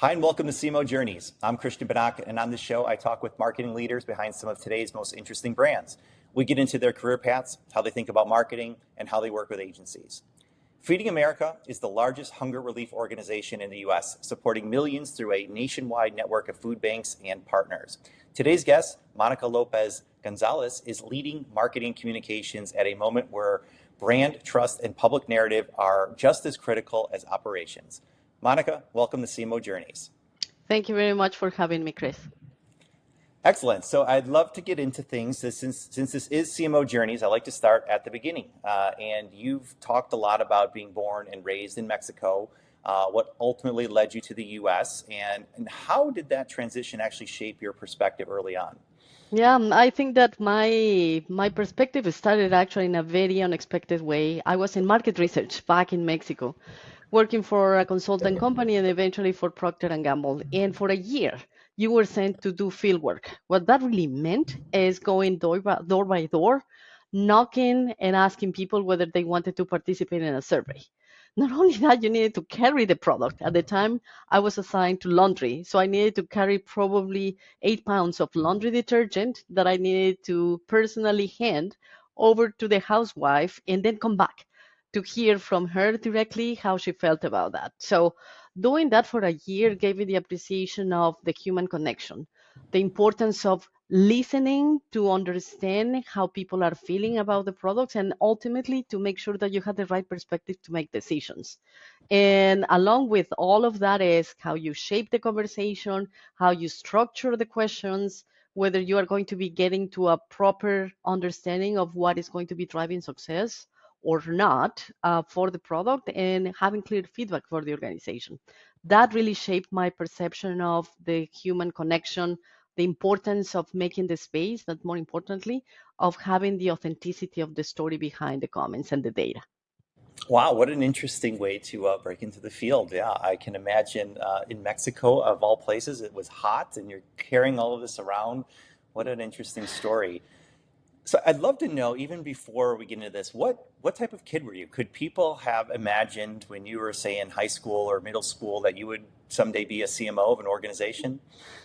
Hi, and welcome to CMO Journeys. I'm Christian Benak, and on this show, I talk with marketing leaders behind some of today's most interesting brands. We get into their career paths, how they think about marketing, and how they work with agencies. Feeding America is the largest hunger relief organization in the U.S., supporting millions through a nationwide network of food banks and partners. Today's guest, Monica Lopez Gonzalez, is leading marketing communications at a moment where brand, trust, and public narrative are just as critical as operations. Monica, welcome to CMO Journeys. Thank you very much for having me, Chris. Excellent. So I'd love to get into things. Since this is CMO Journeys, I like to start at the beginning. And you've talked a lot about being born and raised in Mexico, what ultimately led you to the U.S., and how did that transition actually shape your perspective early on? Yeah, I think that my perspective started actually in a very unexpected way. I was in market research back in Mexico, working for a consultant company and eventually for Procter and Gamble. And for a year, you were sent to do field work. What that really meant is going door by door, knocking and asking people whether they wanted to participate in a survey. Not only that, you needed to carry the product. At the time, I was assigned to laundry, so I needed to carry probably 8 pounds of laundry detergent that I needed to personally hand over to the housewife and then come back to hear from her directly how she felt about that. So doing that for a year gave me the appreciation of the human connection, the importance of listening to understand how people are feeling about the products, and ultimately to make sure that you have the right perspective to make decisions. And along with all of that is how you shape the conversation, how you structure the questions, whether you are going to be getting to a proper understanding of what is going to be driving success or not for the product, and having clear feedback for the organization. That really shaped my perception of the human connection, the importance of making the space, but more importantly, of having the authenticity of the story behind the comments and the data. Wow, what an interesting way to break into the field. Yeah, I can imagine in Mexico, of all places, it was hot and you're carrying all of this around. What an interesting story. So I'd love to know, even before we get into this, what type of kid were you? Could people have imagined when you were, say, in high school or middle school that you would someday be a CMO of an organization?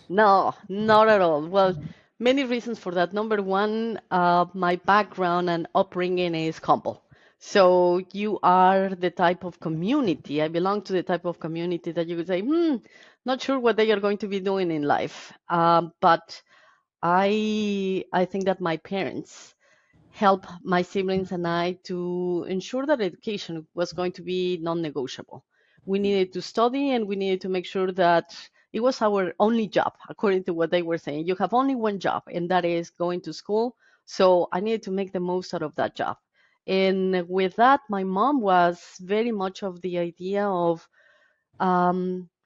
No, not at all. Well, many reasons for that. Number one, my background and upbringing is humble. So you are the type of community, I belong to the type of community that you would say, not sure what they are going to be doing in life. But I think that my parents helped my siblings and I to ensure that education was going to be non-negotiable. We needed to study and we needed to make sure that it was our only job, according to what they were saying. You have only one job, and that is going to school. So I needed to make the most out of that job. And with that, my mom was very much of the idea of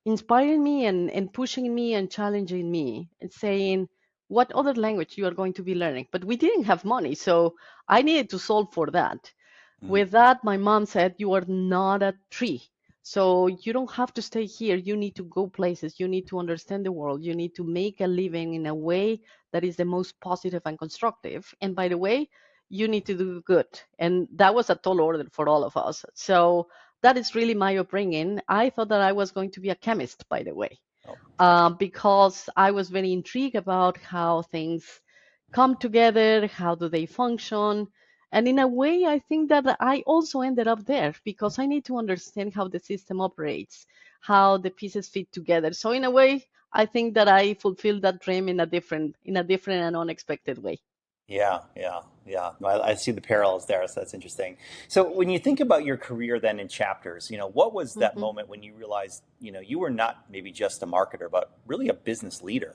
inspiring me and pushing me and challenging me and saying what other language you are going to be learning. But we didn't have money, so I needed to solve for that. Mm. With that, my mom said, you are not a tree. So you don't have to stay here. You need to go places. You need to understand the world. You need to make a living in a way that is the most positive and constructive. And by the way, you need to do good. And that was a tall order for all of us. So that is really my upbringing. I thought that I was going to be a chemist, by the way, Oh, because I was very intrigued about how things come together, how do they function. And in a way, I think that I also ended up there because I need to understand how the system operates, how the pieces fit together. So in a way, I think that I fulfilled that dream in a different and unexpected way. yeah. I see the parallels there, so that's interesting. So when you think about your career then in chapters, what was that Mhm. moment when you realized, you were not maybe just a marketer, but really a business leader?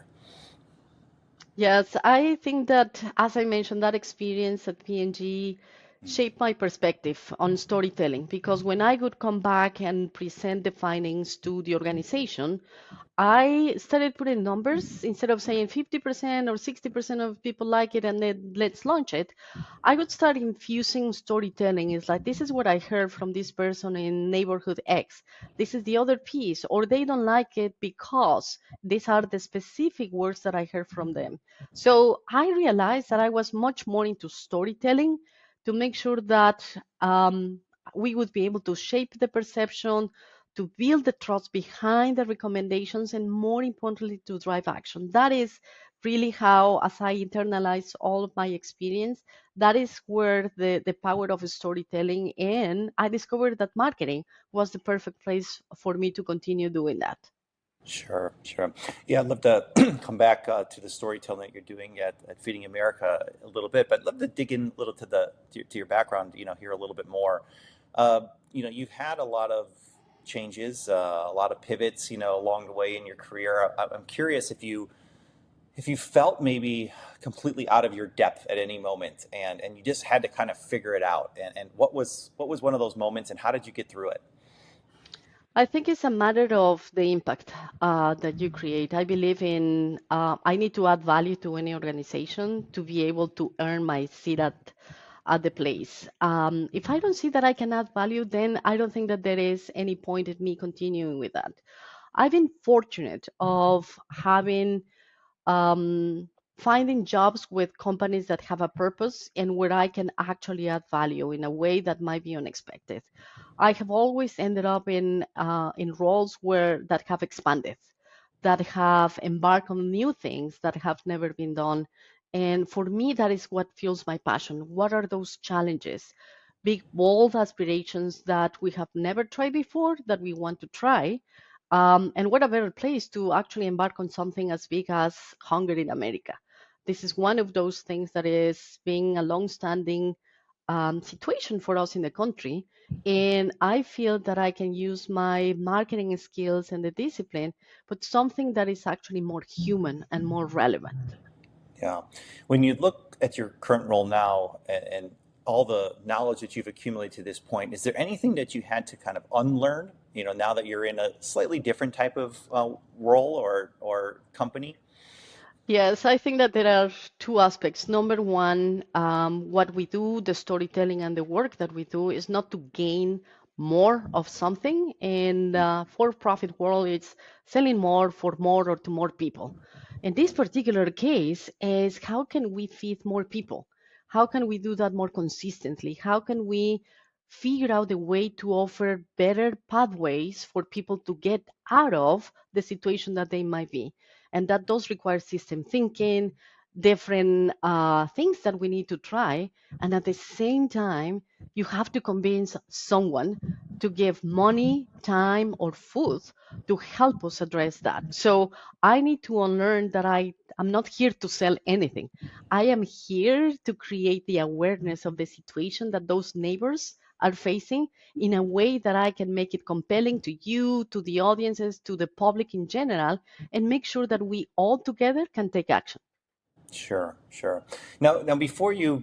Yes, I think that, as I mentioned, that experience at P&G Mm. shaped my perspective on storytelling because when I would come back and present the findings to the organization, I started putting numbers instead of saying 50% or 60% of people like it and then let's launch it. I would start infusing storytelling. It's like, this is what I heard from this person in neighborhood X. This is the other piece, or they don't like it because these are the specific words that I heard from them. So I realized that I was much more into storytelling to make sure that we would be able to shape the perception, to build the trust behind the recommendations, and more importantly, to drive action. That is really how, as I internalize all of my experience, that is where the power of storytelling, and I discovered that marketing was the perfect place for me to continue doing that. Sure, sure. Yeah, I'd love to come back to the storytelling that you're doing at Feeding America a little bit, but I'd love to dig in a little to your background, hear a little bit more. You've had a lot of changes, a lot of pivots, along the way in your career. I'm curious if you felt maybe completely out of your depth at any moment, and you just had to kind of figure it out. And what was one of those moments, and how did you get through it? I think it's a matter of the impact that you create. I believe in I need to add value to any organization to be able to earn my seat at the place. If I don't see that I can add value, then I don't think that there is any point in me continuing with that. I've been fortunate of having finding jobs with companies that have a purpose and where I can actually add value in a way that might be unexpected. I have always ended up in roles where that have expanded, that have embarked on new things that have never been done. And for me, that is what fuels my passion. What are those challenges? Big, bold aspirations that we have never tried before that we want to try. And what a better place to actually embark on something as big as hunger in America. This is one of those things that is being a long-standing situation for us in the country. And I feel that I can use my marketing skills and the discipline, but something that is actually more human and more relevant. Yeah. When you look at your current role now and all the knowledge that you've accumulated to this point, is there anything that you had to kind of unlearn, now that you're in a slightly different type of role or company? Yes, I think that there are two aspects. Number one, what we do, the storytelling and the work that we do is not to gain more of something. In the for-profit world, it's selling more for more or to more people. In this particular case, is how can we feed more people? How can we do that more consistently? How can we figure out a way to offer better pathways for people to get out of the situation that they might be? And that does require system thinking, different things that we need to try. And at the same time, you have to convince someone to give money, time, or food to help us address that. So I need to unlearn that I'm not here to sell anything. I am here to create the awareness of the situation that those neighbors are facing in a way that I can make it compelling to you, to the audiences, to the public in general, and make sure that we all together can take action. Sure, sure. Now, before you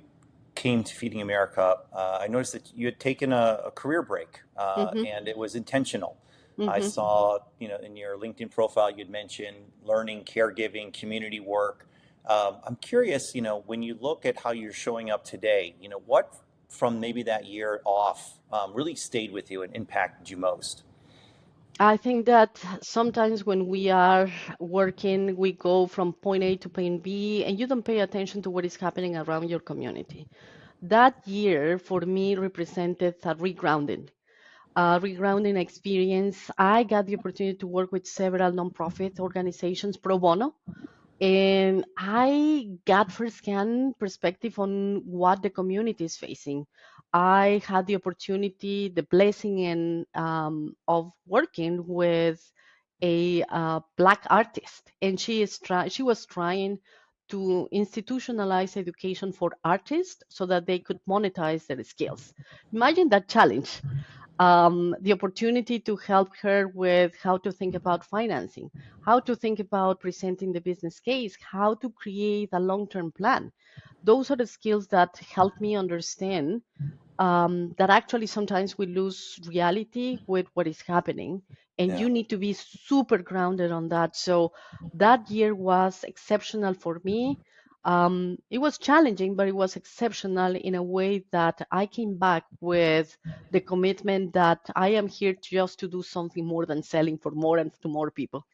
came to Feeding America, I noticed that you had taken a career break, Hmm. and it was intentional. I Hmm. saw, in your LinkedIn profile, you'd mentioned learning, caregiving, community work. I'm curious, when you look at how you're showing up today, what from maybe that year off really stayed with you and impacted you most? I think that sometimes when we are working, we go from point A to point B, and you don't pay attention to what is happening around your community. That year for me represented a regrounding experience. I got the opportunity to work with several nonprofit organizations pro bono, and I got firsthand perspective on what the community is facing. I had the opportunity, the blessing, and of working with a black artist, and she was trying to institutionalize education for artists so that they could monetize their skills. Imagine that challenge, the opportunity to help her with how to think about financing, how to think about presenting the business case, how to create a long term plan. Those are the skills that help me understand that actually sometimes we lose reality with what is happening, and Yeah. you need to be super grounded on that. So that year was exceptional for me. It was challenging, but it was exceptional in a way that I came back with the commitment that I am here just to do something more than selling for more and to more people.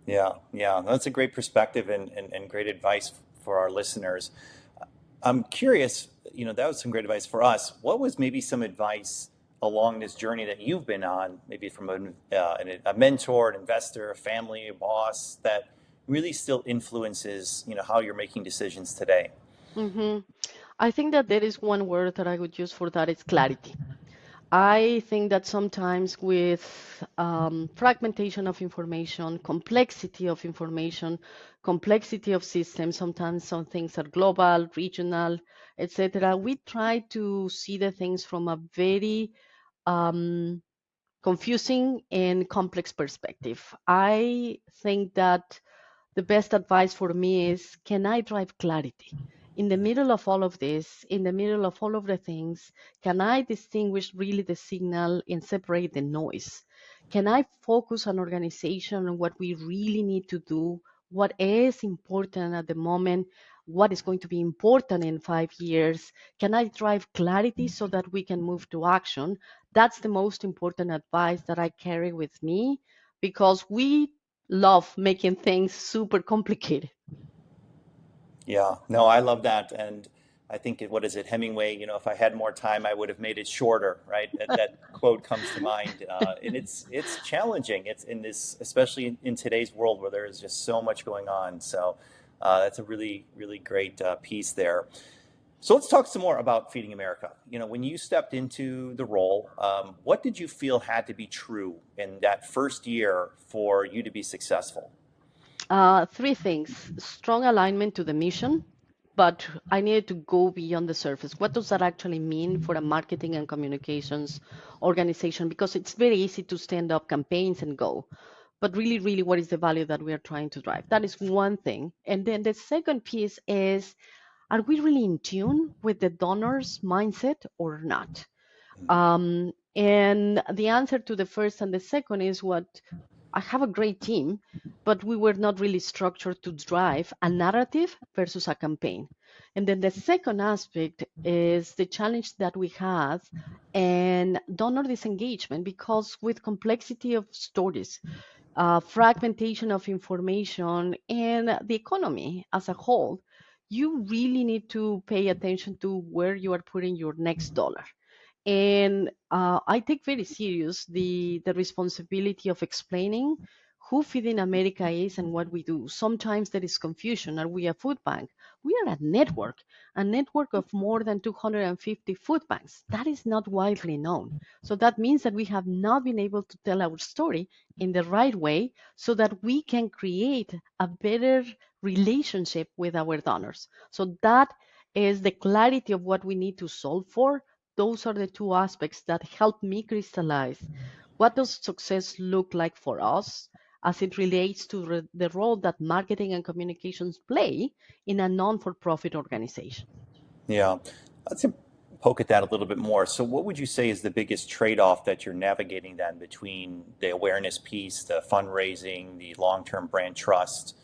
Yeah, yeah, that's a great perspective and great advice for our listeners. I'm curious, that was some great advice for us. What was maybe some advice along this journey that you've been on, maybe from a mentor, an investor, a family, a boss, that really still influences, how you're making decisions today? hmm I think that there is one word that I would use for that. It's clarity. I think that sometimes with fragmentation of information, complexity of information, complexity of systems, sometimes some things are global, regional, etc. We try to see the things from a very um, confusing and complex perspective. I think that the best advice for me is, can I drive clarity? In the middle of all of this, in the middle of all of the things, can I distinguish really the signal and separate the noise? Can I focus an organization on what we really need to do, what is important at the moment, what is going to be important in 5 years? Can I drive clarity so that we can move to action? That's the most important advice that I carry with me, because we love making things super complicated. Yeah, no, I love that. And I think what is it, Hemingway, if I had more time, I would have made it shorter, right? That quote comes to mind. And it's challenging. It's in this, especially in today's world where there is just so much going on. So that's a really, really great piece there. So let's talk some more about Feeding America. When you stepped into the role, what did you feel had to be true in that first year for you to be successful? Three things: strong alignment to the mission, but I needed to go beyond the surface. What does that actually mean for a marketing and communications organization? Because it's very easy to stand up campaigns and go, but really, really, what is the value that we are trying to drive? That is one thing. And then the second piece is, are we really in tune with the donor's mindset or not? And the answer to the first and the second is, what I have a great team, but we were not really structured to drive a narrative versus a campaign. And then the second aspect is the challenge that we had and donor disengagement, because with complexity of stories, fragmentation of information, and the economy as a whole, you really need to pay attention to where you are putting your next dollar. And I take very serious the responsibility of explaining who Feeding America is and what we do. Sometimes there is confusion. Are we a food bank? We are a network of more than 250 food banks. That is not widely known. So that means that we have not been able to tell our story in the right way so that we can create a better relationship with our donors. So that is the clarity of what we need to solve for. Those are the two aspects that help me crystallize what does success look like for us as it relates to the role that marketing and communications play in a non-for-profit organization. Yeah, let's poke at that a little bit more. So, what would you say is the biggest trade-off that you're navigating then between the awareness piece, the fundraising, the long-term brand trust?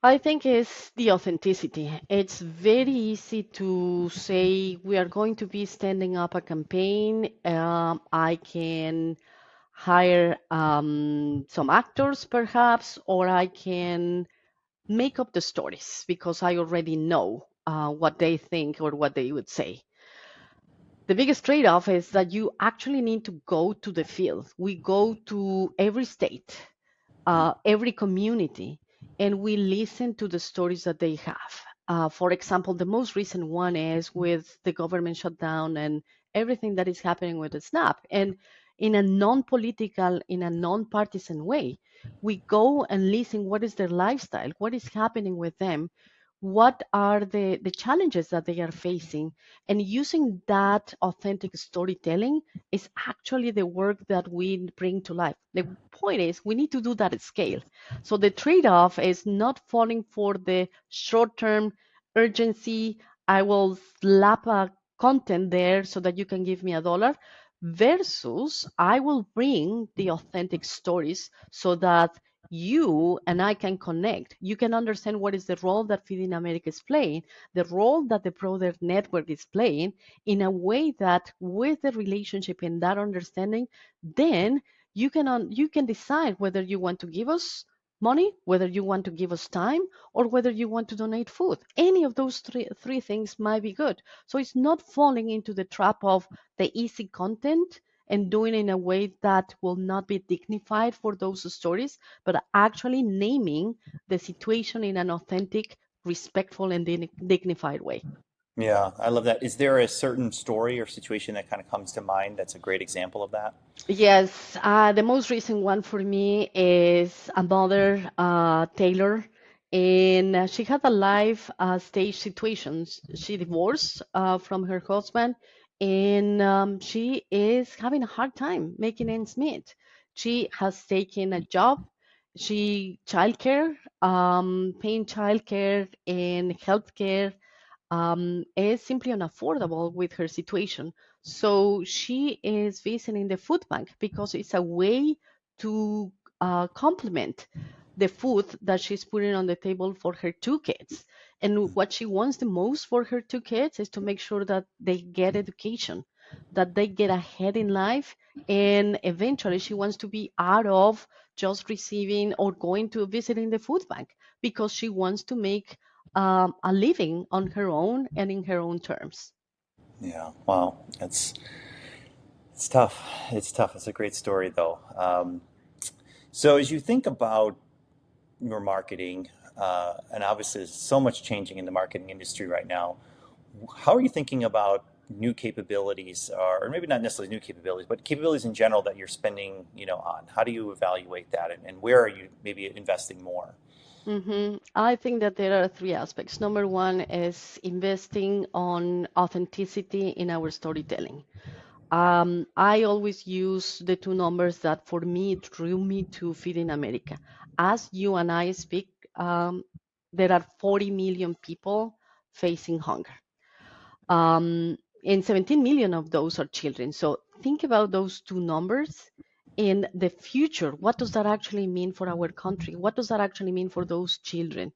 I think it's the authenticity. It's very easy to say we are going to be standing up a campaign. I can hire some actors perhaps, or I can make up the stories because I already know what they think or what they would say. The biggest trade-off is that you actually need to go to the field. We go to every state, every community, and we listen to the stories that they have. For example, the most recent one is with the government shutdown and everything that is happening with the SNAP. And in a non-political, in a non-partisan way, we go and listen what is their lifestyle, what is happening with them, what are the challenges that they are facing, and using that authentic storytelling is actually the work that we bring to life. The point is, we need to do that at scale. So the trade off is not falling for the short term urgency. I will slap a content there so that you can give me $1, versus I will bring the authentic stories so that you and I can connect. You can understand what is the role that Feeding America is playing, the role that the broader network is playing, in a way that with the relationship and that understanding, then you can decide whether you want to give us money, whether you want to give us time, or whether you want to donate food. Any of those three things might be good. So it's not falling into the trap of the easy content and doing it in a way that will not be dignified for those stories, but actually naming the situation in an authentic, respectful, and dignified way. Yeah, I love that. Is there a certain story or situation that kind of comes to mind that's a great example of that? Yes, the most recent one for me is a mother, Taylor, and she had a life stage situation. She divorced from her husband, and she is having a hard time making ends meet. She has taken a job, childcare, paying childcare and healthcare is simply unaffordable with her situation. So she is visiting the food bank because it's a way to complement the food that she's putting on the table for her two kids. And what she wants the most for her two kids is to make sure that they get education, that they get ahead in life. And eventually, she wants to be out of just receiving or going to visiting the food bank because she wants to make a living on her own and in her own terms. Yeah, wow, it's tough. It's tough. It's a great story though. So as you think about your marketing, and obviously there's so much changing in the marketing industry right now, how are you thinking about new capabilities, or maybe not necessarily new capabilities, but capabilities in general that you're spending, on? How do you evaluate that, and where are you maybe investing more? I think that there are three aspects. Number one is investing on authenticity in our storytelling. I always use the two numbers that for me drew me to Feeding America. As you and I speak, there are 40 million people facing hunger. And 17 million of those are children. So think about those two numbers in the future. What does that actually mean for our country? What does that actually mean for those children?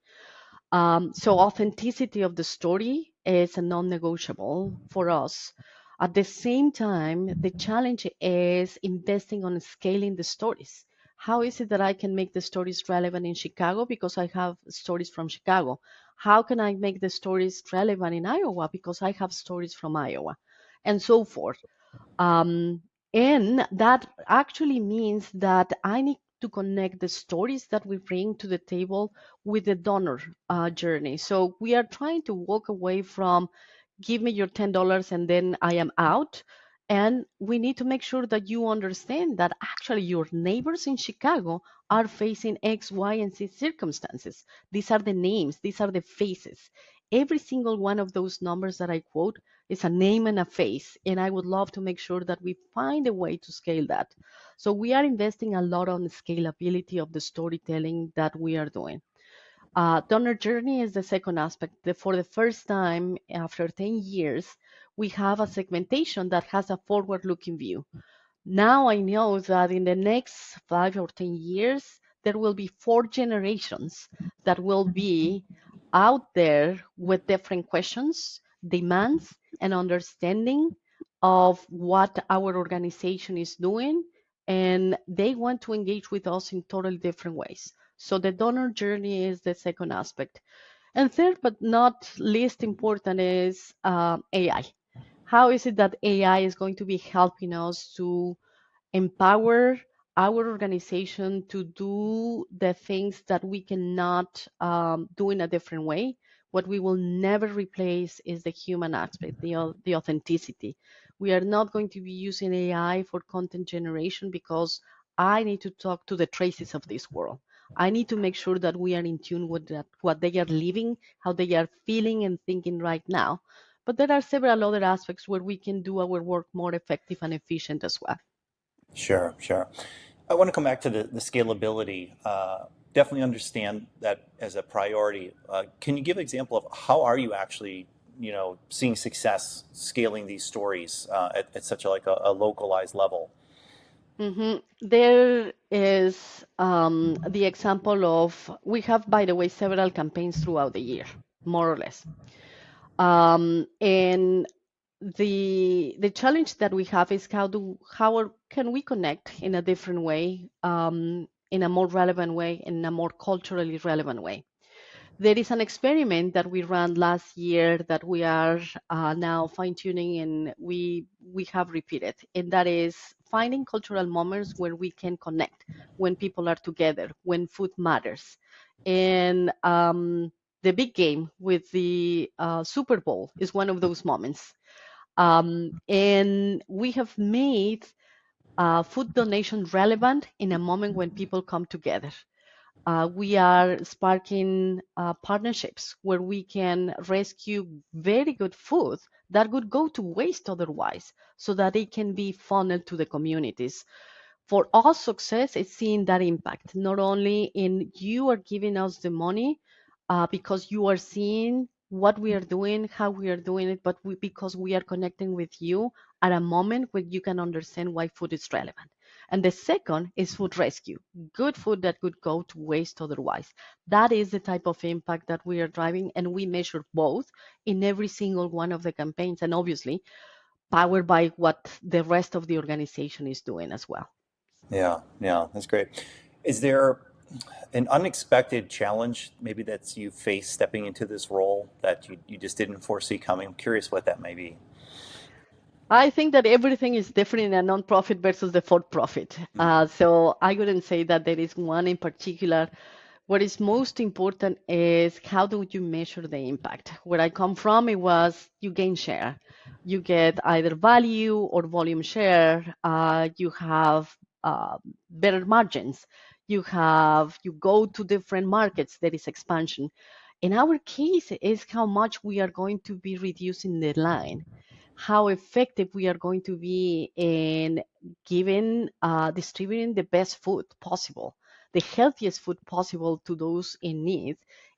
So authenticity of the story is a non-negotiable for us. At the same time, the challenge is investing on scaling the stories. How is it that I can make the stories relevant in Chicago because I have stories from Chicago? How can I make the stories relevant in Iowa because I have stories from Iowa? And so forth. Um, and that actually means that I need to connect the stories that we bring to the table with the donor journey. So we are trying to walk away from give me your $10 and then I am out. And we need to make sure that you understand that actually your neighbors in Chicago are facing X, Y, and Z circumstances. These are the names, these are the faces. Every single one of those numbers that I quote is a name and a face. And I would love to make sure that we find a way to scale that. So we are investing a lot on the scalability of the storytelling that we are doing. Donor journey is the second aspect. For the first time after 10 years, we have a segmentation that has a forward looking view. Now I know that in the next 5 or 10 years, there will be four generations that will be out there with different questions, demands, and understanding of what our organization is doing. And they want to engage with us in totally different ways. So the donor journey is the second aspect. And third, but not least important, is AI. How is it that AI is going to be helping us to empower our organization to do the things that we cannot do in a different way? What we will never replace is the human aspect, the authenticity. We are not going to be using AI for content generation because I need to talk to the traces of this world. I need to make sure that we are in tune with that, what they are living, how they are feeling and thinking right now. But there are several other aspects where we can do our work more effective and efficient as well. Sure, sure. I want to come back to the scalability. Definitely understand that as a priority. Can you give an example of how are you actually, seeing success scaling these stories at such a localized level? There is the example of, we have, by the way, several campaigns throughout the year, more or less. And the challenge that we have is can we connect in a different way? in a more relevant way, in a more culturally relevant way. There is an experiment that we ran last year that we are now fine tuning and we have repeated, and that is finding cultural moments where we can connect, when people are together, when food matters, and the big game with the Super Bowl is one of those moments. And we have made food donation relevant in a moment when people come together. We are sparking partnerships where we can rescue very good food that would go to waste otherwise, so that it can be funneled to the communities. For our success, it's seeing that impact, not only in you are giving us the money because you are seeing what we are doing, how we are doing it, but because we are connecting with you at a moment where you can understand why food is relevant. And the second is food rescue, good food that could go to waste otherwise. That is the type of impact that we are driving, and we measure both in every single one of the campaigns, and obviously powered by what the rest of the organization is doing as well. Yeah, yeah, that's great. Is there an unexpected challenge maybe that you faced stepping into this role that you just didn't foresee coming? I'm curious what that may be. I think that everything is different in a non-profit versus the for-profit. So I wouldn't say that there is one in particular. What is most important is how do you measure the impact? Where I come from, it was you gain share. You get either value or volume share. You have better margins. You go to different markets. There is expansion. In our case, is how much we are going to be reducing the line, how effective we are going to be in distributing the best food possible, the healthiest food possible to those in need,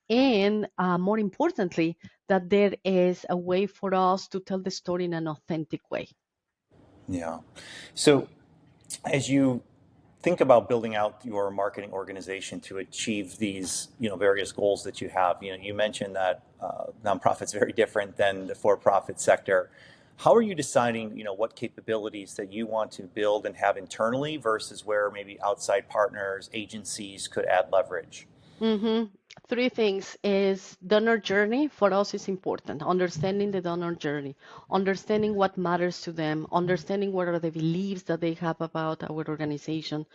and more importantly, that there is a way for us to tell the story in an authentic way. Yeah. So as you think about building out your marketing organization to achieve these, various goals that you have, you mentioned that nonprofit's very different than the for-profit sector. How are you deciding, what capabilities that you want to build and have internally versus where maybe outside partners, agencies could add leverage? hmm Three things is donor journey for us is important. Understanding the donor journey, understanding what matters to them, understanding what are the beliefs that they have about our organization,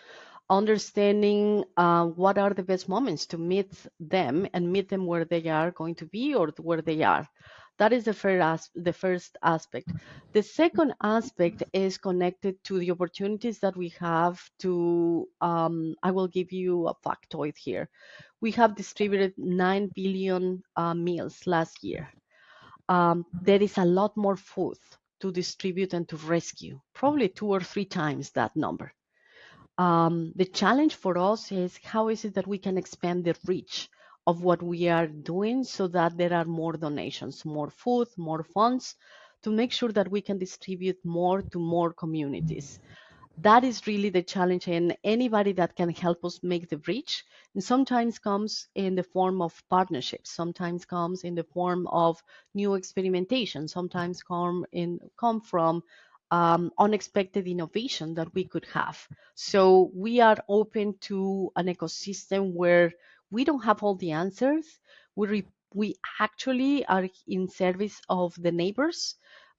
understanding what are the best moments to meet them and meet them where they are going to be or where they are. That is the first aspect. The second aspect is connected to the opportunities that we have to, I will give you a factoid here. We have distributed 9 billion meals last year. There is a lot more food to distribute and to rescue, probably 2 or 3 times that number. The challenge for us is how is it that we can expand the reach of what we are doing so that there are more donations, more food, more funds to make sure that we can distribute more to more communities. That is really the challenge, and anybody that can help us make the reach, and sometimes comes in the form of partnerships, sometimes comes in the form of new experimentation, sometimes come from unexpected innovation that we could have. So we are open to an ecosystem where we don't have all the answers. We actually are in service of the neighbors,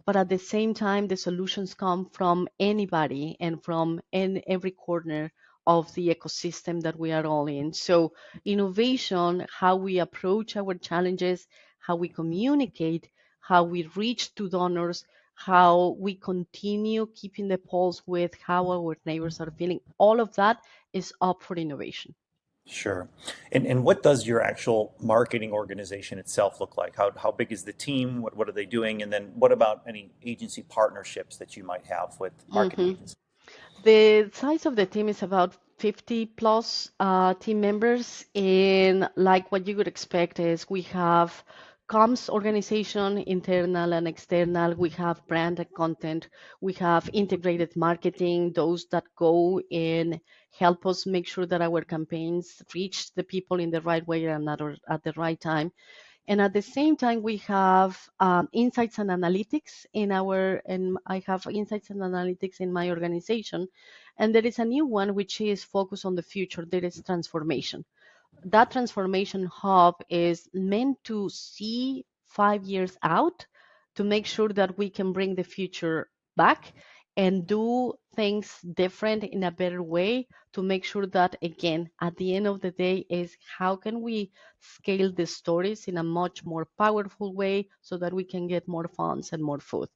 but at the same time, the solutions come from anybody and from in every corner of the ecosystem that we are all in. So innovation, how we approach our challenges, how we communicate, how we reach to donors, how we continue keeping the pulse with how our neighbors are feeling, all of that is up for innovation. Sure. And what does your actual marketing organization itself look like? How big is the team? What are they doing? And then what about any agency partnerships that you might have with marketing Mhm. agencies? The size of the team is about 50 plus team members. And like what you would expect is we have comms organization, internal and external. We have brand and content. We have integrated marketing, those that go and help us make sure that our campaigns reach the people in the right way and at the right time. And at the same time, we have insights and analytics and I have insights and analytics in my organization. And there is a new one which is focused on the future. There is transformation. That transformation hub is meant to see 5 years out to make sure that we can bring the future back and do things different in a better way to make sure that, again, at the end of the day, is how can we scale the stories in a much more powerful way so that we can get more funds and more food.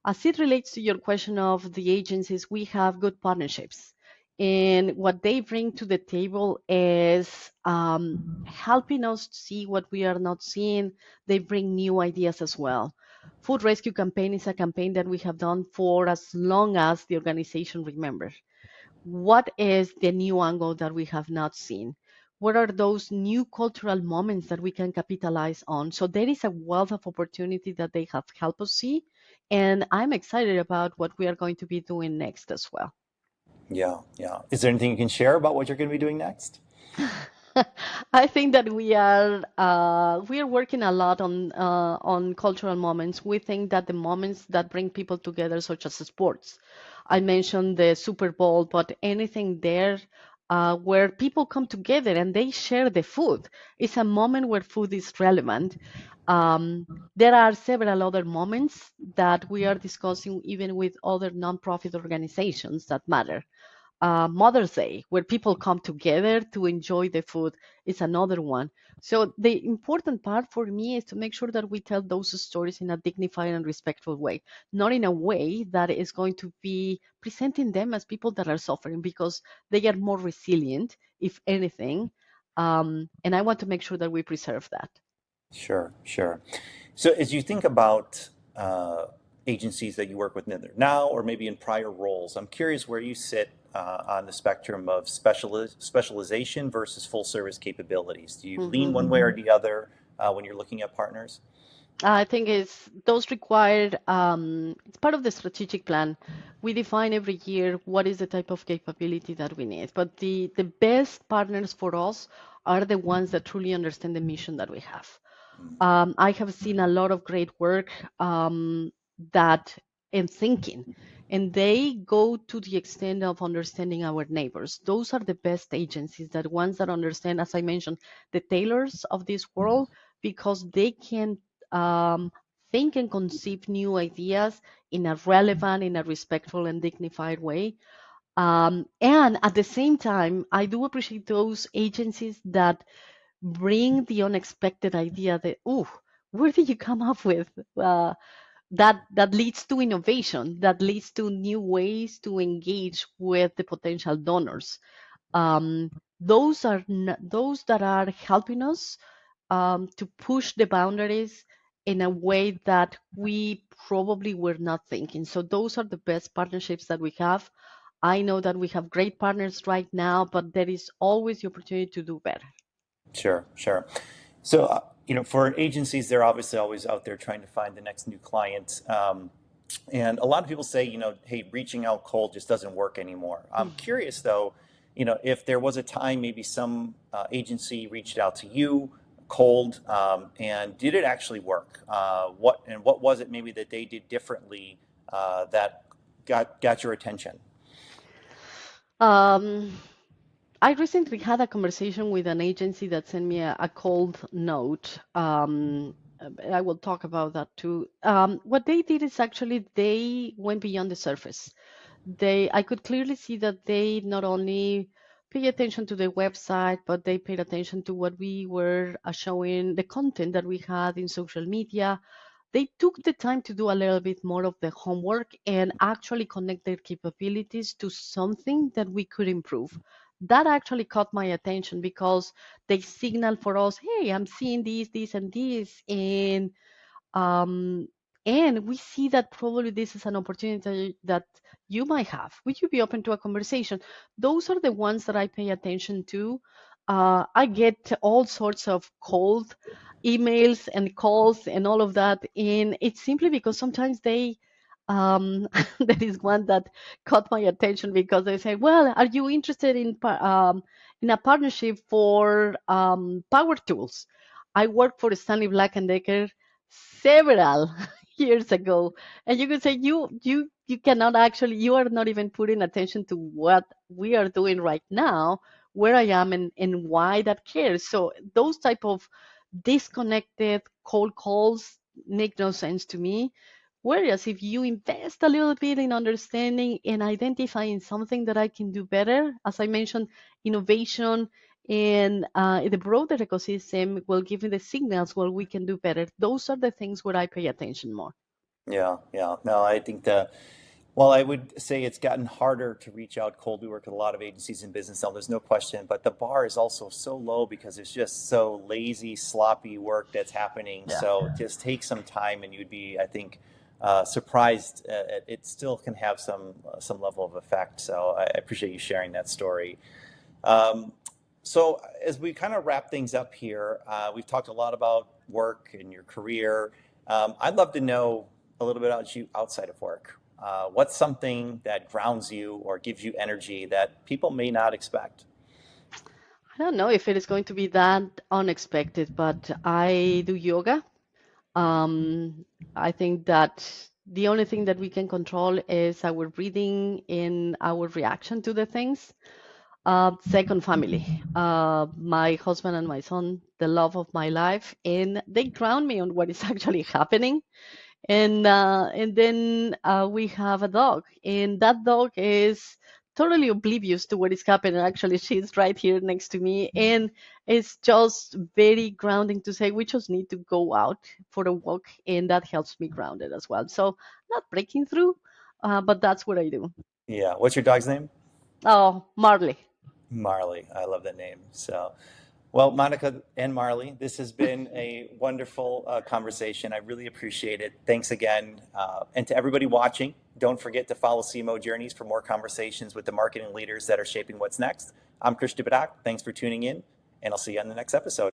As it relates to your question of the agencies, we have good partnerships. And what they bring to the table is helping us see what we are not seeing. They bring new ideas as well. Food Rescue Campaign is a campaign that we have done for as long as the organization remembers. What is the new angle that we have not seen? What are those new cultural moments that we can capitalize on? So there is a wealth of opportunity that they have helped us see. And I'm excited about what we are going to be doing next as well. Yeah, yeah. Is there anything you can share about what you're going to be doing next? I think that we are working a lot on cultural moments. We think that the moments that bring people together, such as sports, I mentioned the Super Bowl, but anything there where people come together and they share the food is a moment where food is relevant. There are several other moments that we are discussing even with other nonprofit organizations that matter. Mother's Day, where people come together to enjoy the food, is another one. So the important part for me is to make sure that we tell those stories in a dignified and respectful way, not in a way that is going to be presenting them as people that are suffering, because they are more resilient, if anything. And I want to make sure that we preserve that. Sure, sure. So as you think about agencies that you work with either now or maybe in prior roles, I'm curious where you sit on the spectrum of specialization versus full service capabilities. Do you lean Mhm. one way or the other when you're looking at partners? I think it's those required, it's part of the strategic plan. We define every year what is the type of capability that we need. But the best partners for us are the ones that truly understand the mission that we have. I have seen a lot of great work that in thinking, and they go to the extent of understanding our neighbors. Those are the best agencies, that ones that understand, as I mentioned, the tailors of this world, because they can um, think and conceive new ideas in a relevant, in a respectful and dignified way. And at the same time, I do appreciate those agencies that bring the unexpected idea that, oh, where did you come up with? That leads to innovation, that leads to new ways to engage with the potential donors. Those that are helping us to push the boundaries in a way that we probably were not thinking. So those are the best partnerships that we have. I know that we have great partners right now, but there is always the opportunity to do better. Sure, sure. So, for agencies, they're obviously always out there trying to find the next new client. And a lot of people say, hey, reaching out cold just doesn't work anymore. I'm curious, though, if there was a time maybe some agency reached out to you cold, and did it actually work? What was it maybe that they did differently that got your attention? Um, I recently had a conversation with an agency that sent me a cold note. I will talk about that too. What they did is actually they went beyond the surface. I could clearly see that they not only pay attention to the website, but they paid attention to what we were showing, the content that we had in social media. They took the time to do a little bit more of the homework and actually connect their capabilities to something that we could improve. That actually caught my attention because they signal for us, hey, I'm seeing this, and this, um, and we see that probably this is an opportunity that you might have. Would you be open to a conversation? Those are the ones that I pay attention to. I get all sorts of cold emails and calls and all of that, and it's simply because sometimes there is one that caught my attention because they say, "Well, are you interested in a partnership for power tools?" I worked for Stanley Black and Decker several years ago, and you could say you cannot actually, you are not even putting attention to what we are doing right now, where I am, and why that cares. So those type of disconnected cold calls make no sense to me. Whereas if you invest a little bit in understanding and identifying something that I can do better, as I mentioned, innovation and the broader ecosystem will give me the signals where we can do better. Those are the things where I pay attention more. Yeah, yeah. No, I think well, I would say it's gotten harder to reach out cold. We work with a lot of agencies in business now, there's no question, but the bar is also so low because it's just so lazy, sloppy work that's happening. Yeah. So just take some time and you'd be, I think, surprised. It still can have some level of effect. So I appreciate you sharing that story. Um, so as we kind of wrap things up here, we've talked a lot about work and your career. I'd love to know a little bit about you outside of work. What's something that grounds you or gives you energy that people may not expect? I don't know if it is going to be that unexpected, but I do yoga. Um, I think that the only thing that we can control is our breathing and our reaction to the things. Second, family. My husband and my son, the love of my life, and they ground me on what is actually happening. And then we have a dog, and that dog is totally oblivious to what is happening. Actually, she's right here next to me, and it's just very grounding to say we just need to go out for a walk, and that helps me grounded as well. So not breaking through, but that's what I do. Yeah. What's your dog's name? Oh, Marley. Marley. I love that name. So, well, Monica and Marley, this has been a wonderful conversation. I really appreciate it. Thanks again. And to everybody watching, don't forget to follow CMO Journeys for more conversations with the marketing leaders that are shaping what's next. I'm Christian Badak. Thanks for tuning in, and I'll see you on the next episode.